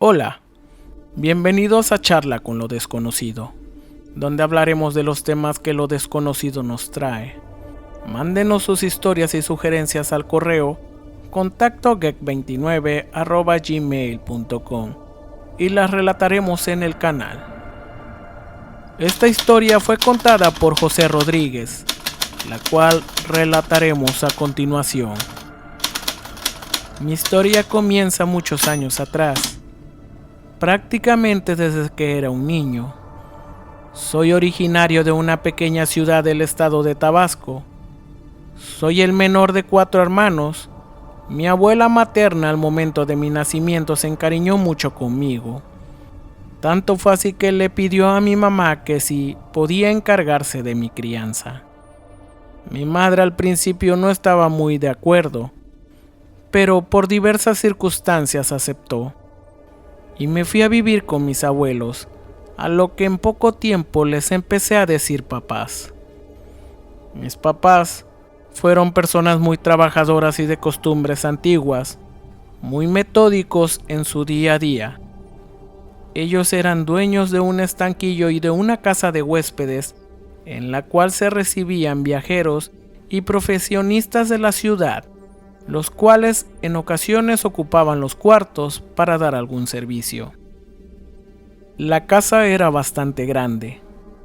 Hola, bienvenidos a Charla con lo Desconocido, donde hablaremos de los temas que lo desconocido nos trae. Mándenos sus historias y sugerencias al correo contactogeek29@gmail.com y las relataremos en el canal. Esta historia fue contada por José Rodríguez, la cual relataremos a continuación. Mi historia comienza muchos años atrás, prácticamente desde que era un niño. Soy originario de una pequeña ciudad del estado de Tabasco. Soy el menor de 4 hermanos. Mi abuela materna al momento de mi nacimiento se encariñó mucho conmigo. Tanto fue así que le pidió a mi mamá que si podía encargarse de mi crianza. Mi madre al principio no estaba muy de acuerdo, pero por diversas circunstancias aceptó. Y me fui a vivir con mis abuelos, a lo que en poco tiempo les empecé a decir papás. Mis papás fueron personas muy trabajadoras y de costumbres antiguas, muy metódicos en su día a día. Ellos eran dueños de un estanquillo y de una casa de huéspedes, en la cual se recibían viajeros y profesionistas de la ciudad, los cuales en ocasiones ocupaban los cuartos para dar algún servicio. La casa era bastante grande,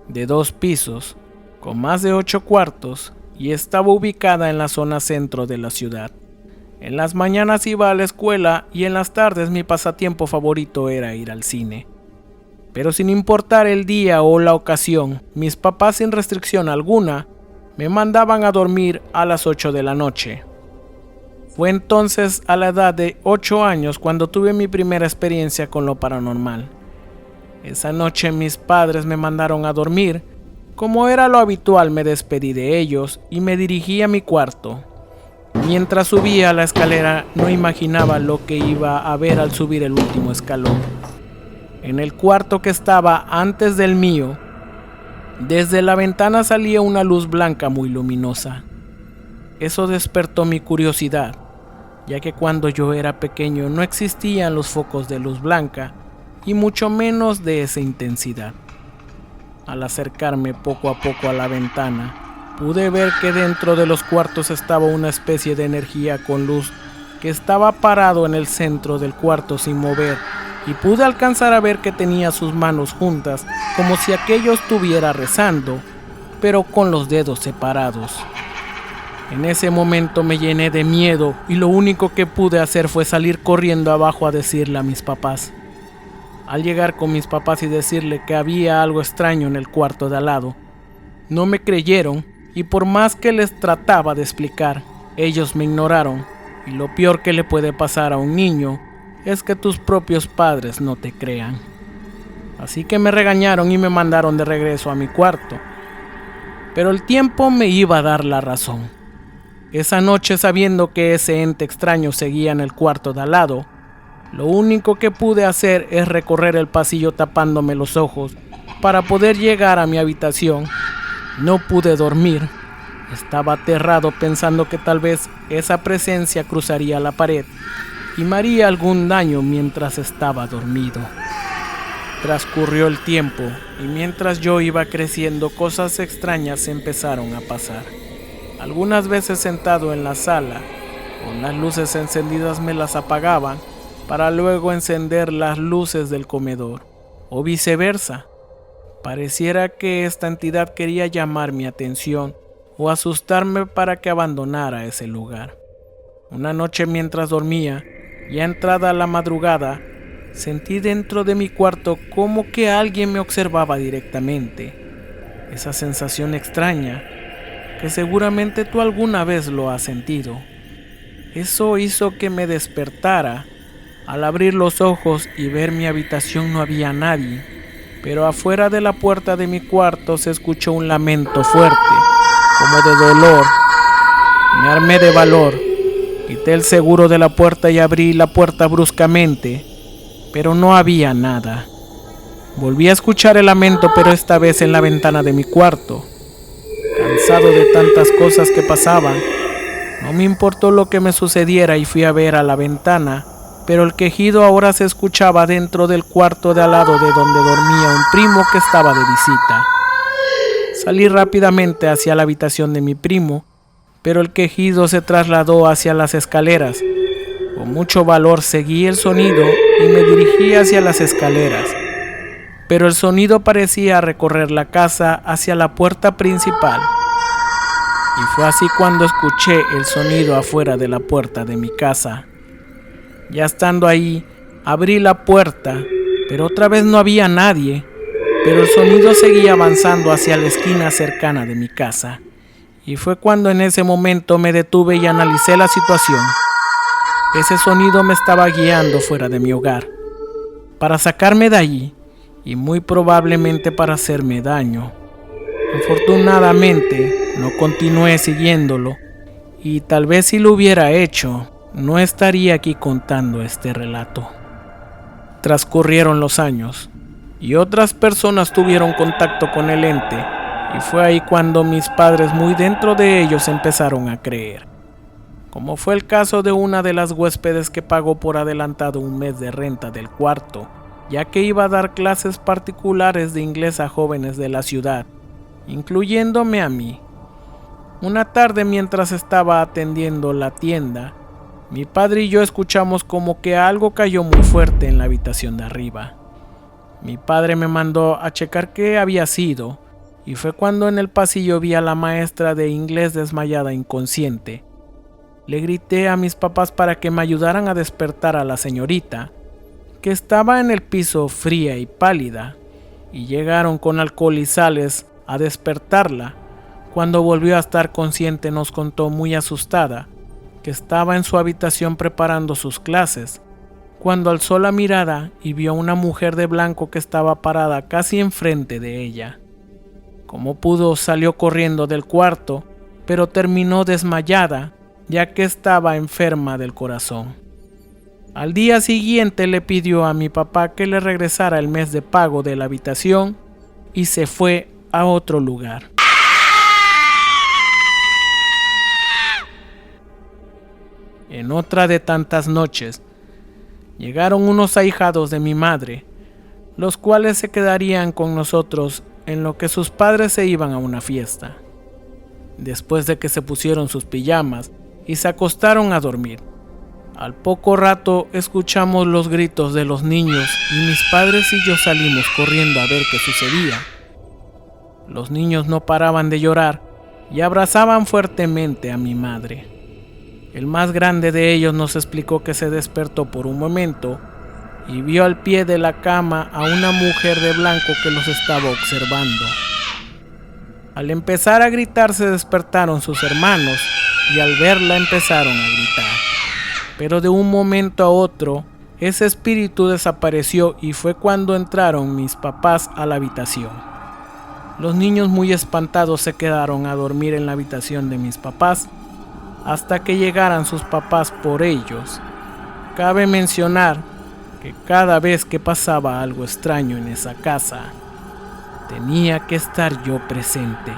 de 2 pisos, con más de 8 cuartos, y estaba ubicada en la zona centro de la ciudad. En las mañanas iba a la escuela y en las tardes mi pasatiempo favorito era ir al cine. Pero sin importar el día o la ocasión, mis papás sin restricción alguna me mandaban a dormir a las 8 de la noche. Fue entonces a la edad de 8 años cuando tuve mi primera experiencia con lo paranormal. Esa noche mis padres me mandaron a dormir. Como era lo habitual, me despedí de ellos y me dirigí a mi cuarto. Mientras subía la escalera no imaginaba lo que iba a ver al subir el último escalón. En el cuarto que estaba antes del mío, desde la ventana salía una luz blanca muy luminosa. Eso despertó mi curiosidad, ya que cuando yo era pequeño no existían los focos de luz blanca y mucho menos de esa intensidad. Al acercarme poco a poco a la ventana, pude ver que dentro de los cuartos estaba una especie de energía con luz que estaba parado en el centro del cuarto sin mover, y pude alcanzar a ver que tenía sus manos juntas como si aquello estuviera rezando, pero con los dedos separados. En ese momento me llené de miedo y lo único que pude hacer fue salir corriendo abajo a decirle a mis papás. Al llegar con mis papás y decirle que había algo extraño en el cuarto de al lado, no me creyeron y por más que les trataba de explicar, ellos me ignoraron. Y lo peor que le puede pasar a un niño es que tus propios padres no te crean. Así que me regañaron y me mandaron de regreso a mi cuarto. Pero el tiempo me iba a dar la razón. Esa noche, sabiendo que ese ente extraño seguía en el cuarto de al lado, lo único que pude hacer es recorrer el pasillo tapándome los ojos para poder llegar a mi habitación. No pude dormir. Estaba aterrado pensando que tal vez esa presencia cruzaría la pared y me haría algún daño mientras estaba dormido. Transcurrió el tiempo y mientras yo iba creciendo, cosas extrañas empezaron a pasar. Algunas veces sentado en la sala, con las luces encendidas me las apagaban para luego encender las luces del comedor, o viceversa. Pareciera que esta entidad quería llamar mi atención o asustarme para que abandonara ese lugar. Una noche mientras dormía, ya entrada la madrugada, sentí dentro de mi cuarto como que alguien me observaba directamente. Esa sensación extraña, que seguramente tú alguna vez lo has sentido. Eso hizo que me despertara. Al abrir los ojos y ver mi habitación no había nadie, pero afuera de la puerta de mi cuarto se escuchó un lamento fuerte, como de dolor. Me armé de valor, quité el seguro de la puerta y abrí la puerta bruscamente, pero no había nada. Volví a escuchar el lamento, pero esta vez en la ventana de mi cuarto. Cansado de tantas cosas que pasaban, no me importó lo que me sucediera y fui a ver a la ventana pero el quejido ahora se escuchaba dentro del cuarto de al lado de donde dormía un primo que estaba de visita. Salí rápidamente hacia la habitación de mi primo, pero el quejido se trasladó hacia las escaleras. Con mucho valor seguí el sonido y me dirigí hacia las escaleras, pero el sonido parecía recorrer la casa hacia la puerta principal. Y fue así cuando escuché el sonido afuera de la puerta de mi casa. Ya estando ahí, abrí la puerta, pero otra vez no había nadie, pero el sonido seguía avanzando hacia la esquina cercana de mi casa. Y fue cuando en ese momento me detuve y analicé la situación. Ese sonido me estaba guiando fuera de mi hogar, para sacarme de allí y muy probablemente para hacerme daño. Afortunadamente, no continué siguiéndolo y tal vez si lo hubiera hecho, no estaría aquí contando este relato. Transcurrieron los años y otras personas tuvieron contacto con el ente y fue ahí cuando mis padres muy dentro de ellos empezaron a creer. Como fue el caso de una de las huéspedes que pagó por adelantado un mes de renta del cuarto, ya que iba a dar clases particulares de inglés a jóvenes de la ciudad, incluyéndome a mí. Una tarde mientras estaba atendiendo la tienda, mi padre y yo escuchamos como que algo cayó muy fuerte en la habitación de arriba. Mi padre me mandó a checar qué había sido, y fue cuando en el pasillo vi a la maestra de inglés desmayada inconsciente. Le grité a mis papás para que me ayudaran a despertar a la señorita, que estaba en el piso fría y pálida, y llegaron con alcohol y sales a despertarla. Cuando volvió a estar consciente nos contó muy asustada que estaba en su habitación preparando sus clases, cuando alzó la mirada y vio a una mujer de blanco que estaba parada casi enfrente de ella. Como pudo salió corriendo del cuarto, pero terminó desmayada, ya que estaba enferma del corazón. Al día siguiente le pidió a mi papá que le regresara el mes de pago de la habitación y se fue a otro lugar. En otra de tantas noches, llegaron unos ahijados de mi madre, los cuales se quedarían con nosotros en lo que sus padres se iban a una fiesta. Después de que se pusieron sus pijamas y se acostaron a dormir, al poco rato escuchamos los gritos de los niños y mis padres y yo salimos corriendo a ver qué sucedía. Los niños no paraban de llorar y abrazaban fuertemente a mi madre. El más grande de ellos nos explicó que se despertó por un momento y vio al pie de la cama a una mujer de blanco que los estaba observando. Al empezar a gritar se despertaron sus hermanos y al verla empezaron a gritar. Pero de un momento a otro, ese espíritu desapareció y fue cuando entraron mis papás a la habitación. Los niños muy espantados se quedaron a dormir en la habitación de mis papás hasta que llegaran sus papás por ellos. Cabe mencionar que cada vez que pasaba algo extraño en esa casa, tenía que estar yo presente.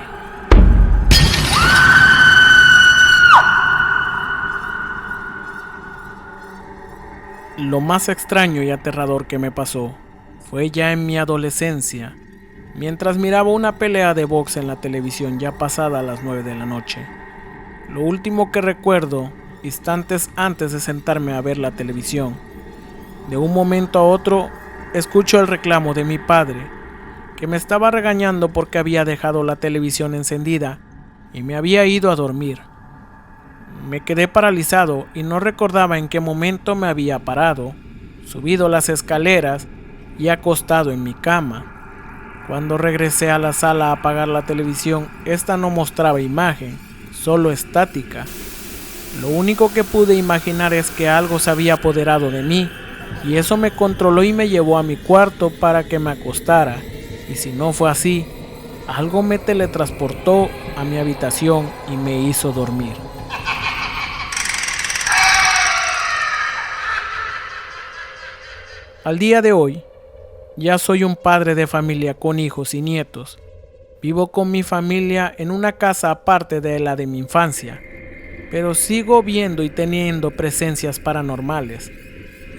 Lo más extraño y aterrador que me pasó fue ya en mi adolescencia, mientras miraba una pelea de box en la televisión ya pasada las 9 de la noche. Lo último que recuerdo, instantes antes de sentarme a ver la televisión, de un momento a otro escucho el reclamo de mi padre, que me estaba regañando porque había dejado la televisión encendida y me había ido a dormir. Me quedé paralizado y no recordaba en qué momento me había parado, subido las escaleras y acostado en mi cama. Cuando regresé a la sala a apagar la televisión, esta no mostraba imagen, solo estática. Lo único que pude imaginar es que algo se había apoderado de mí y eso me controló y me llevó a mi cuarto para que me acostara. Y si no fue así, algo me teletransportó a mi habitación y me hizo dormir. Al día de hoy, ya soy un padre de familia con hijos y nietos. Vivo con mi familia en una casa aparte de la de mi infancia, pero sigo viendo y teniendo presencias paranormales.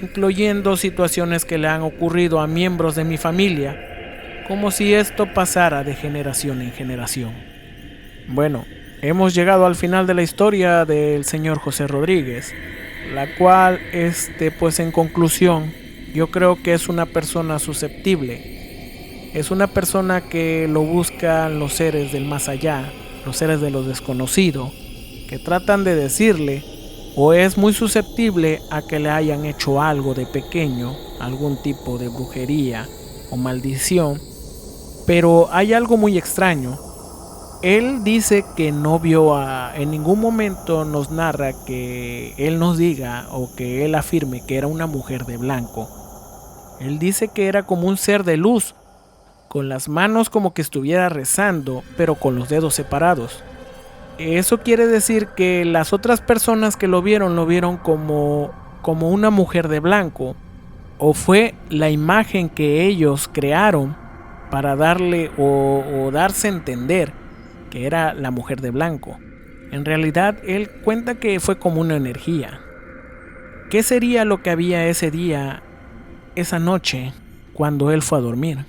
incluyendo situaciones que le han ocurrido a miembros de mi familia, como si esto pasara de generación en generación. Bueno, hemos llegado al final de la historia del señor José Rodríguez, la cual, pues en conclusión, yo creo que es una persona susceptible. Es una persona que lo buscan los seres del más allá, los seres de lo desconocido, que tratan de decirle, o es muy susceptible a que le hayan hecho algo de pequeño, algún tipo de brujería o maldición. Pero hay algo muy extraño. Él dice que no vio en ningún momento nos narra que él nos diga o que él afirme que era una mujer de blanco. Él dice que era como un ser de luz, con las manos como que estuviera rezando, pero con los dedos separados. Eso quiere decir que las otras personas que lo vieron como una mujer de blanco, o fue la imagen que ellos crearon para darle o darse a entender que era la mujer de blanco. En realidad él cuenta que fue como una energía. ¿Qué sería lo que había ese día, esa noche, cuando él fue a dormir?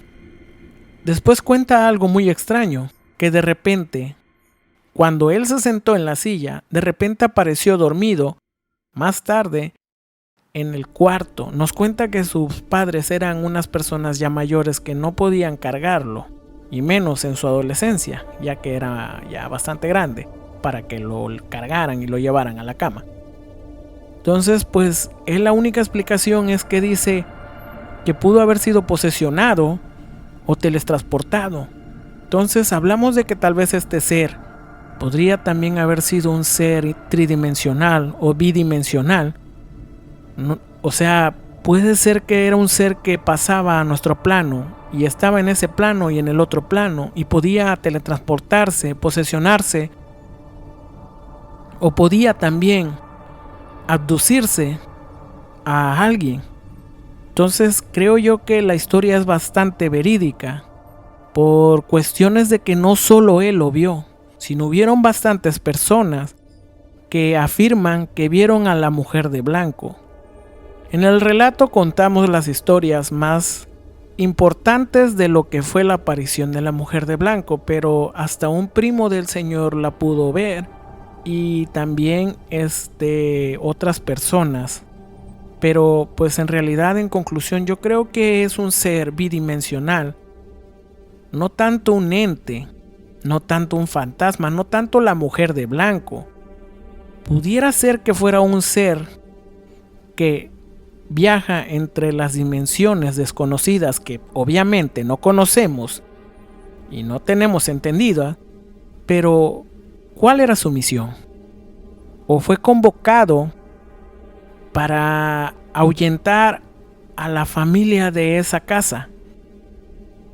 Después cuenta algo muy extraño, que de repente, cuando él se sentó en la silla, de repente apareció dormido. Más tarde, en el cuarto, nos cuenta que sus padres eran unas personas ya mayores que no podían cargarlo, y menos en su adolescencia, ya que era ya bastante grande, para que lo cargaran y lo llevaran a la cama. Entonces, pues, él la única explicación es que dice que pudo haber sido posesionado o teletransportado. Entonces, hablamos de que tal vez este ser podría también haber sido un ser tridimensional o bidimensional. O sea, puede ser que era un ser que pasaba a nuestro plano y estaba en ese plano y en el otro plano y podía teletransportarse, posesionarse, o podía también abducirse a alguien. Entonces creo yo que la historia es bastante verídica por cuestiones de que no solo él lo vio, sino hubieron bastantes personas que afirman que vieron a la mujer de blanco. En el relato contamos las historias más importantes de lo que fue la aparición de la mujer de blanco, pero hasta un primo del señor la pudo ver y también otras personas. Pero pues en realidad, en conclusión, yo creo que es un ser bidimensional, no tanto un ente, no tanto un fantasma, no tanto la mujer de blanco. Pudiera ser que fuera un ser que viaja entre las dimensiones desconocidas que obviamente no conocemos y no tenemos entendida, pero ¿cuál era su misión? ¿O fue convocado para ahuyentar a la familia de esa casa?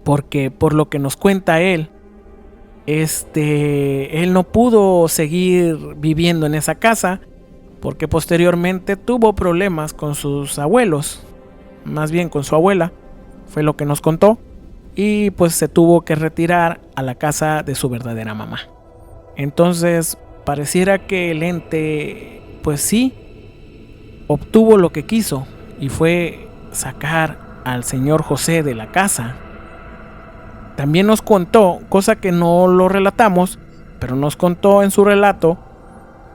Porque por lo que nos cuenta él no pudo seguir viviendo en esa casa porque posteriormente tuvo problemas con sus abuelos, más bien con su abuela, fue lo que nos contó, y pues se tuvo que retirar a la casa de su verdadera mamá. Entonces pareciera que el ente pues sí obtuvo lo que quiso y fue sacar al señor José de la casa. También nos contó, cosa que no lo relatamos, pero nos contó en su relato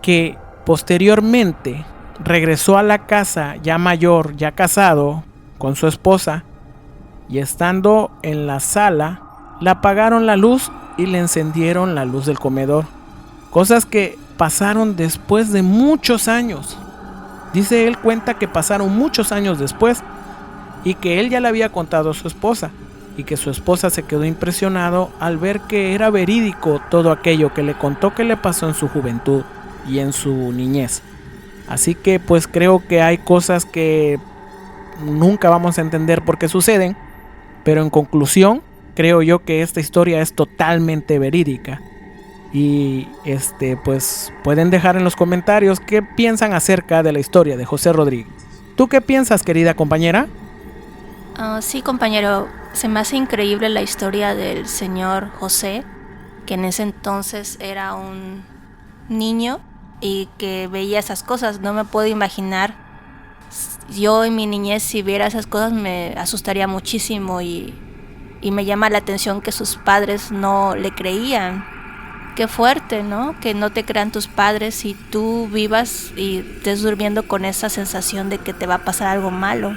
que posteriormente regresó a la casa ya mayor, ya casado con su esposa, y estando en la sala le apagaron la luz y le encendieron la luz del comedor. Cosas que pasaron después de muchos años. Dice él, cuenta que pasaron muchos años después y que él ya le había contado a su esposa y que su esposa se quedó impresionado al ver que era verídico todo aquello que le contó que le pasó en su juventud y en su niñez. Así que pues creo que hay cosas que nunca vamos a entender por qué suceden, pero en conclusión creo yo que esta historia es totalmente verídica. Y pues pueden dejar en los comentarios qué piensan acerca de la historia de José Rodríguez. ¿Tú qué piensas, querida compañera? Sí, compañero, se me hace increíble la historia del señor José, que en ese entonces era un niño y que veía esas cosas. No me puedo imaginar Yo en mi niñez, si viera esas cosas, me asustaría muchísimo y me llama la atención que sus padres no le creían. Qué fuerte, ¿no? Que no te crean tus padres y tú vivas y estés durmiendo con esa sensación de que te va a pasar algo malo.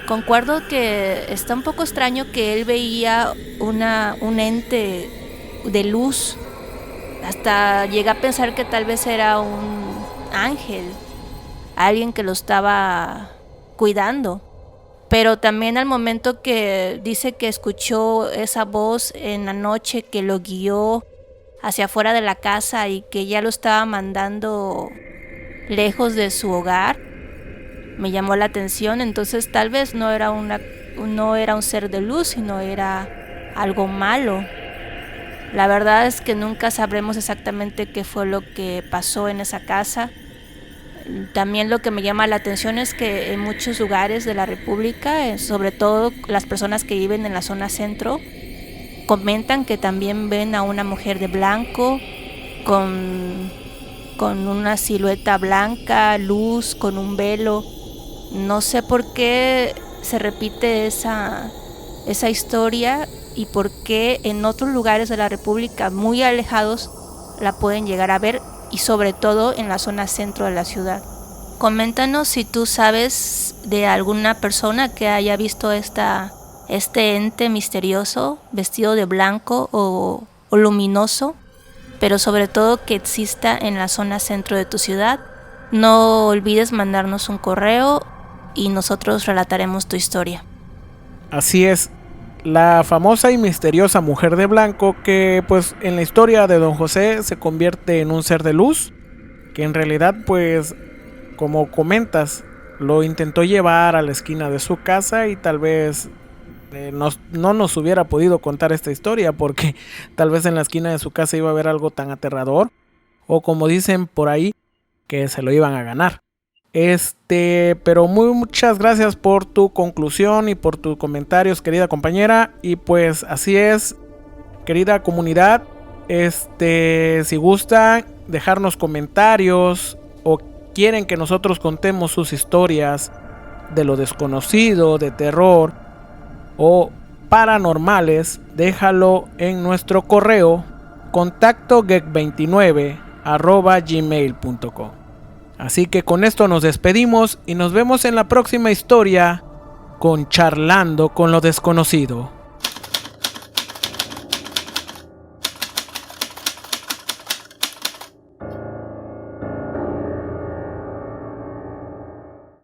Concuerdo que está un poco extraño que él veía un ente de luz. Hasta llegué a pensar que tal vez era un ángel, alguien que lo estaba cuidando. Pero también al momento que dice que escuchó esa voz en la noche que lo guió hacia afuera de la casa y que ya lo estaba mandando lejos de su hogar, me llamó la atención. Entonces tal vez no era un ser de luz, sino era algo malo. La verdad es que nunca sabremos exactamente qué fue lo que pasó en esa casa. También lo que me llama la atención es que en muchos lugares de la República, sobre todo las personas que viven en la zona centro, comentan que también ven a una mujer de blanco con una silueta blanca, luz, con un velo. No sé por qué se repite esa historia y por qué en otros lugares de la República muy alejados la pueden llegar a ver, y sobre todo en la zona centro de la ciudad. Coméntanos si tú sabes de alguna persona que haya visto este ente misterioso vestido de blanco o luminoso, pero sobre todo que exista en la zona centro de tu ciudad. No olvides mandarnos un correo y nosotros relataremos tu historia. Así es, la famosa y misteriosa mujer de blanco que pues en la historia de Don José se convierte en un ser de luz, que en realidad pues como comentas lo intentó llevar a la esquina de su casa y tal vez no nos hubiera podido contar esta historia porque tal vez en la esquina de su casa iba a haber algo tan aterrador, o como dicen por ahí, que se lo iban a ganar. Pero muchas gracias por tu conclusión y por tus comentarios, querida compañera. Y pues así es, querida comunidad, si gustan dejarnos comentarios o quieren que nosotros contemos sus historias de lo desconocido, de terror o paranormales, déjalo en nuestro correo contactogeek29@gmail.com. Así que con esto nos despedimos y nos vemos en la próxima historia con Charlando con lo desconocido.